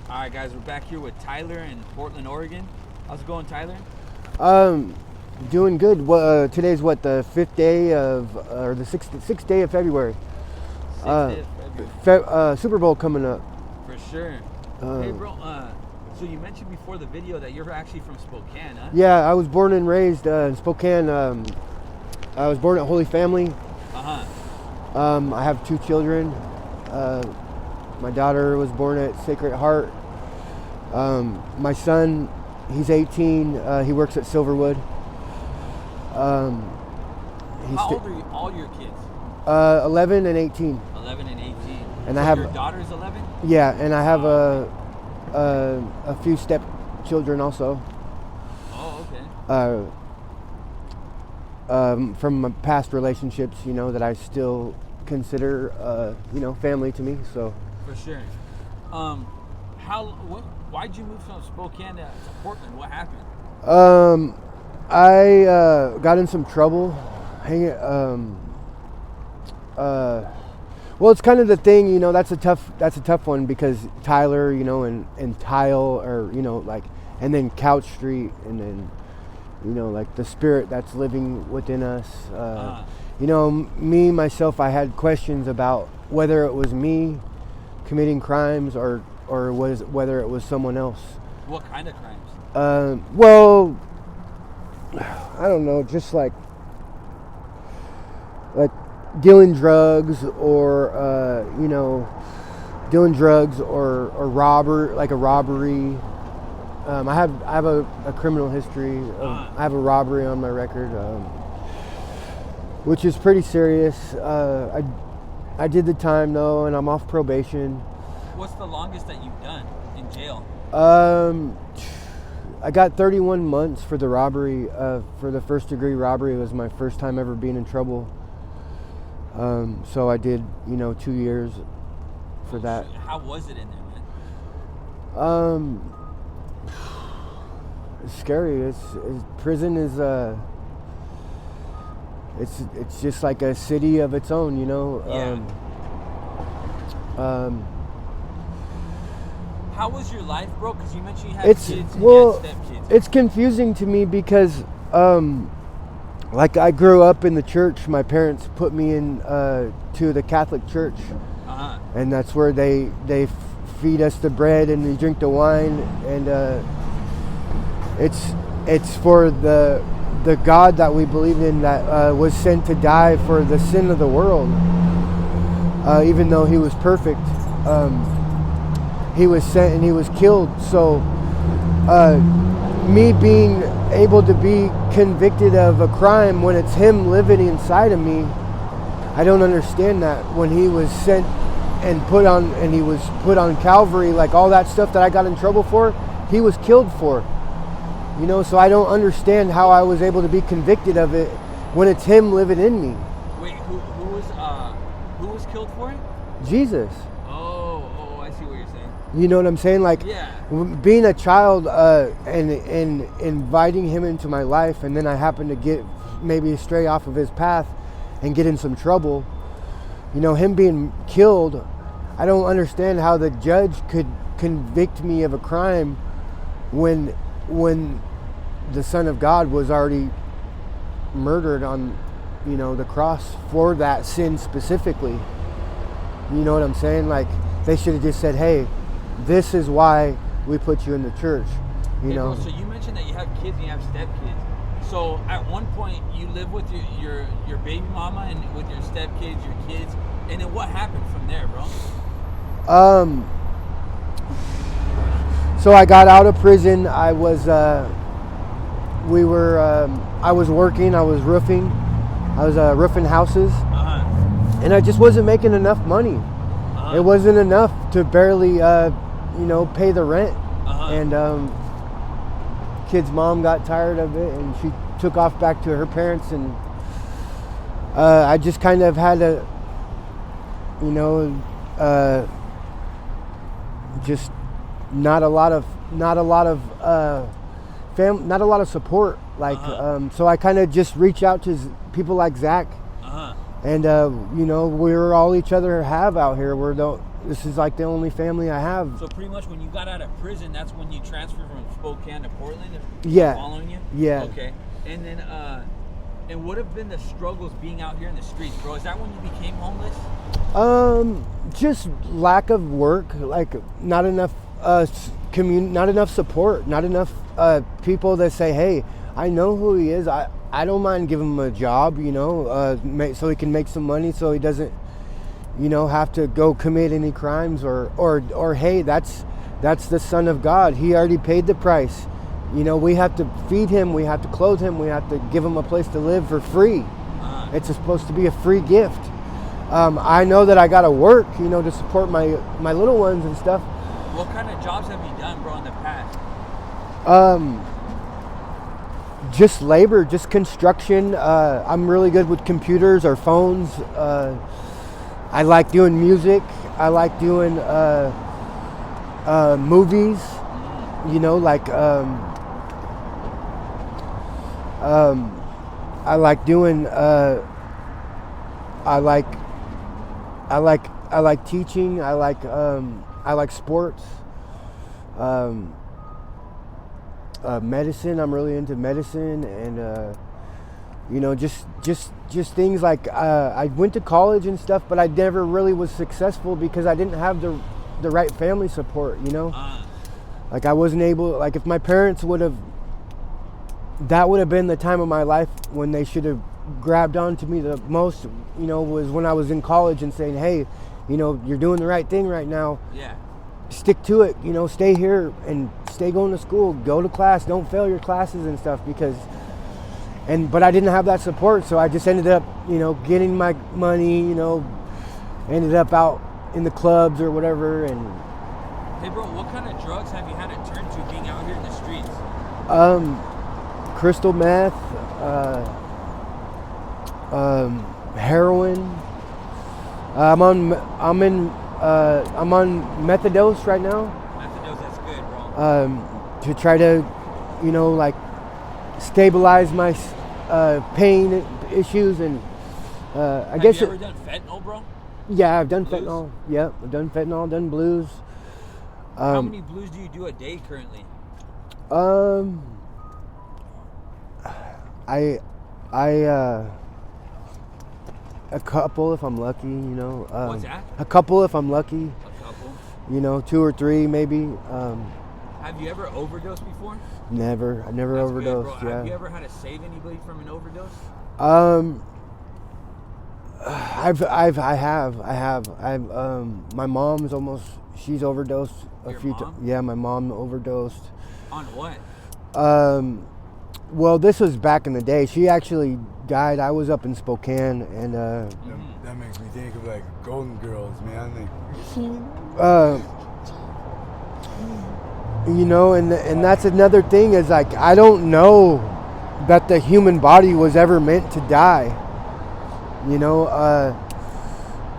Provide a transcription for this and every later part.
All right, guys, we're back here with Tyler in Portland, Oregon. How's it going, Tyler? Um, Doing good. Today's what, the fifth day of, or the sixth day of February. Sixth Uh, day of February. Super Bowl coming up. For sure. Hey, bro. So you mentioned before the video that you're actually from Spokane, huh? Yeah, I was born and raised in Spokane. I was born at Holy Family. Uh huh. I have two children. My daughter was born at Sacred Heart. My son, he's 18. He works at Silverwood. How old are you, all your kids? 11 and 18. 11 and 18. And so I have your daughter's 11. Yeah, and I have a few step children also. Oh, okay. From my past relationships, that I still consider, family to me. So. For sure. Why'd you move from Spokane to Portland? What happened? I got in some trouble. Well, it's kind of the thing, that's a tough one because Tyler, and Tile are, and then Couch Street, and then, like the spirit that's living within us. Me, myself, I had questions about whether it was me committing crimes or whether it was someone else. What kind of crimes? Well, I don't know, just like dealing drugs or like a robbery. I have a criminal history. I have a robbery on my record, which is pretty serious. I did the time though, and I'm off probation. What's the longest that you've done in jail? I got 31 months for the robbery. For the first degree robbery, it was my first time ever being in trouble. So I did, 2 years for that. How was it in there, man? It's scary. Prison is it's just like a city of its own, Yeah. How was your life, bro? Because you mentioned you had kids and you had stepkids. It's confusing to me because like I grew up in the church. My parents put me in to the Catholic Church, and that's where they feed us the bread and we drink the wine, and it's for the God that we believe in that was sent to die for the sin of the world. Even though he was perfect, he was sent and he was killed. So me being able to be convicted of a crime when it's him living inside of me, I don't understand that. When he was sent and he was put on Calvary, like all that stuff that I got in trouble for, he was killed for. So I don't understand how I was able to be convicted of it when it's him living in me. Wait, who was killed for it? Jesus. Oh, I see what you're saying. You know what I'm saying? Like, yeah. Being a child and inviting him into my life, and then I happen to get maybe stray off of his path and get in some trouble. Him being killed, I don't understand how the judge could convict me of a crime when the Son of God was already murdered on, the cross for that sin specifically. You know what I'm saying? Like, they should have just said, hey, this is why we put you in the church, Bro, so you mentioned that you have kids and you have stepkids. So at one point you live with your baby mama and with your stepkids, your kids, and then what happened from there, bro? So I got out of prison. I was working. I was roofing. I was roofing houses, and I just wasn't making enough money. It wasn't enough to barely, pay the rent. And kid's mom got tired of it, and she took off back to her parents, and I just kind of had to, just not a lot of support. Like, so I kind of just reach out to people like Zach, and we were all each other have out here. this is like the only family I have. So pretty much when you got out of prison, that's when you transferred from Spokane to Portland? If Yeah. Following you? Yeah. Okay. And then, and what have been the struggles being out here in the streets, bro? Is that when you became homeless? Just lack of work, like not enough not enough support, not enough people that say, hey, I know who he is. I don't mind giving him a job, you know, so he can make some money, so he doesn't, you know, have to go commit any crimes, or hey, that's the Son of God. He already paid the price. You know, we have to feed him, we have to clothe him, we have to give him a place to live for free. It's supposed to be a free gift. I know that I got to work, you know, to support my little ones and stuff. What kind of jobs have you done, bro, in the past? Just labor, just construction. I'm really good with computers or phones. I like doing music. I like doing movies. You know, like I like doing. I like teaching. I like sports. Medicine. I'm really into medicine, and you know, just things like I went to college and stuff, but I never really was successful because I didn't have the right family support. You know, like I wasn't able. Like if my parents would have, that would have been the time of my life when they should have grabbed onto me the most. You know, was when I was in college and saying, hey, you know, you're doing the right thing right now. Yeah. Stick to it, you know, stay here and stay going to school, go to class, don't fail your classes and stuff, but I didn't have that support, so I just ended up, you know, getting my money, you know, ended up out in the clubs or whatever. And hey bro, what kind of drugs have you had to turn to being out here in the streets? Crystal meth, heroin. I'm on methadose right now. Methadose, that's good, bro. To try to, you know, like stabilize my pain issues, and I guess. Have you ever done fentanyl, bro? Yeah, I've done Blues? fentanyl. Yep, I've done fentanyl, done blues. How many blues do you do a day currently? A couple if I'm lucky, you know. What's that? A couple if I'm lucky. A couple. You know, 2 or 3 maybe. Have you ever overdosed before? Never. I've never That's overdosed. Good, bro. Yeah. Have you ever had to save anybody from an overdose? I have. My mom's she's overdosed a Your few mom? times. Yeah, my mom overdosed. On what? Well, this was back in the day. She actually died. I was up in Spokane, and that makes me think of like Golden Girls, man. you know, and that's another thing is like I don't know that the human body was ever meant to die. You know,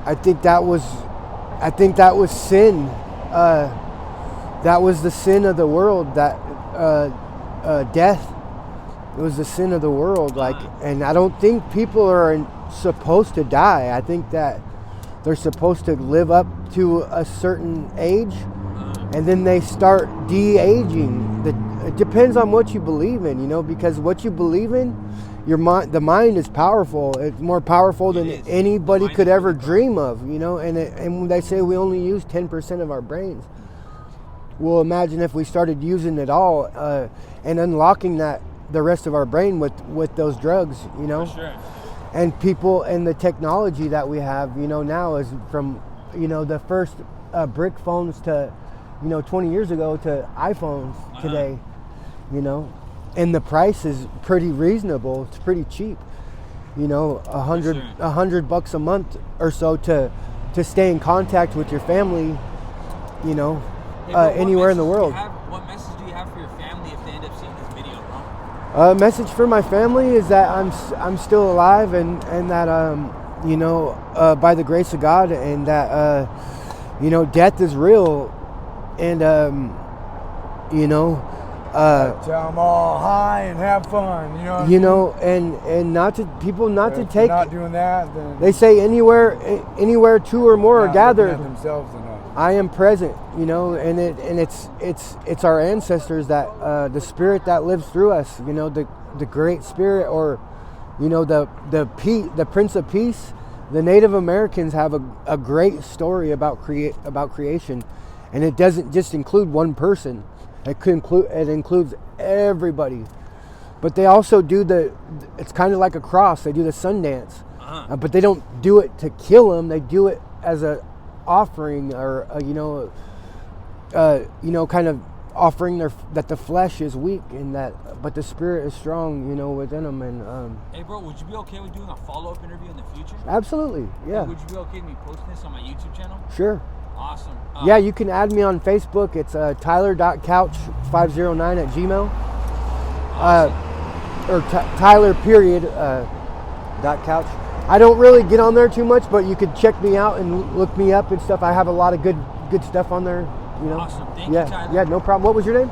I think that was sin. That was the sin of the world. That death. It was the sin of the world. Like, and I don't think people are supposed to die. I think that they're supposed to live up to a certain age, and then they start de-aging. It depends on what you believe in, you know, because what you believe in, the mind is powerful. It's more powerful than anybody could ever dream of, you know. And when they say we only use 10% of our brains, well, imagine if we started using it all and unlocking the rest of our brain with those drugs, you know. For sure. And people and the technology that we have, you know, now is from, you know, the first brick phones to, you know, 20 years ago to iPhones today, you know, and the price is pretty reasonable. It's pretty cheap, you know, $100 a month or so to stay in contact with your family, you know, Hey, bro, anywhere in the world. What message do you have for your family if they end up seeing this video, bro? Message for my family is that I'm still alive, and that you know, by the grace of God, and that you know, death is real, and you know, tell them all high and have fun, you know. You know, and not to take. Not doing that, then They say anywhere 2 or more are gathered. themselves enough. I am present, you know, and it's our ancestors that the spirit that lives through us, you know, the great spirit, or you know, the Prince of Peace. The Native Americans have a great story about creation, and it doesn't just include one person. It includes everybody. But they also do it's kind of like a cross. They do the sun dance, but they don't do it to kill them. They do it as a offering, or kind of offering that the flesh is weak and but the spirit is strong, you know, within them. And hey, bro, would you be okay with doing a follow-up interview in the future? Absolutely, yeah. Would you be okay with me posting this on my YouTube channel? Sure. Awesome. Yeah, you can add me on Facebook. It's tyler.couch509@gmail. Or Tyler period .couch. I don't really get on there too much, but you could check me out and look me up and stuff. I have a lot of good stuff on there. You know. Awesome. Thank you, Tyler. Yeah, no problem. What was your name?